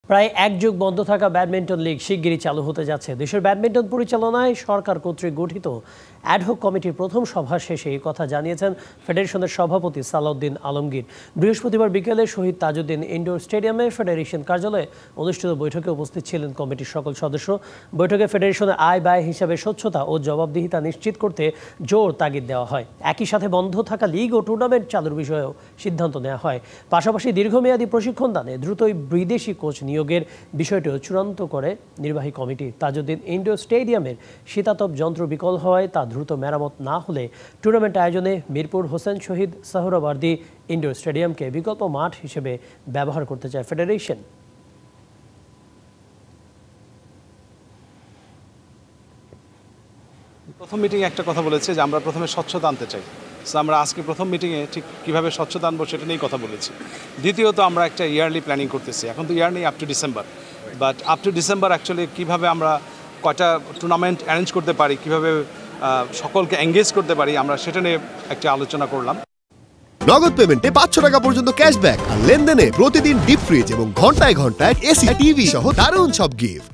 প্রায় এক যুগ বন্ধ থাকা ব্যাডমিন্টন লিগ শিগগিরই চালু হতে যাচ্ছে। দেশের ব্যাডমিন্টন পরিচালনায় সরকার কর্তৃক গঠিত অ্যাডহক কমিটির প্রথম সভা শেষে এই কথা জানিয়েছেন ফেডারেশনের সভাপতি সালাউদ্দিন আলমগীর। বৃহস্পতিবার বিকেলে শহীদ তাজউদ্দিন ইনডোর স্টেডিয়ামে ফেডারেশন কার্যালয়ে অনুষ্ঠিত বৈঠকে উপস্থিত ছিলেন কমিটির সকল সদস্য। বৈঠকে ফেডারেশনের আয় ব্যয় হিসাবে স্বচ্ছতা ও জবাবদিহিতা নিশ্চিত করতে জোর তাগিদ দেওয়া হয়। একই সাথে বন্ধ থাকা লিগ ও টুর্নামেন্ট চালুর বিষয়েও সিদ্ধান্ত নেওয়া হয়। পাশাপাশি দীর্ঘমেয়াদী প্রশিক্ষণ দানে দ্রুতই বিদেশি কোচ নিয়োগের বিষয়টিও চূড়ান্ত করে নির্বাহী কমিটি। তাজউদ্দিন ইনডোর স্টেডিয়ামের শীতাতপ যন্ত্র বিকল হওয়ায় তা দ্রুত মেরামত না হলে টুর্নামেন্ট আয়োজনে মিরপুর হোসেন শহীদ সোহরাওয়ার্দী ইনডোর স্টেডিয়ামকে বিকল্প মাঠ হিসেবে ব্যবহার করতে চায় ফেডারেশন। প্রথম মিটিংয়ে একটা কথা বলেছে যে আমরা প্রথমে স্বচ্ছতা আনতে চাই। আমরা আজকে প্রথম মিটিংয়ে ঠিক কীভাবে স্বচ্ছতা আনবো সেটা নিয়েই কথা বলেছি। দ্বিতীয়ত আমরা একটা ইয়ারলি প্ল্যানিং করতেছি। এখন তো ইয়ার নেই, up to December, but up to December actually কীভাবে আমরা কয়টা টুর্নামেন্ট অ্যারেঞ্জ করতে পারি, কীভাবে সকলকে এঙ্গেজ করতে পারি, আমরা সেটা নিয়ে একটা আলোচনা করলাম। নগদ পেমেন্টে 500 টাকা পর্যন্ত ক্যাশব্যাক আর লেনদেনে প্রতিদিন ডিপ ফ্রিজ এবং ঘন্টায় ঘন্টায় এসি টিভি সহ দারুণ সব গিফট।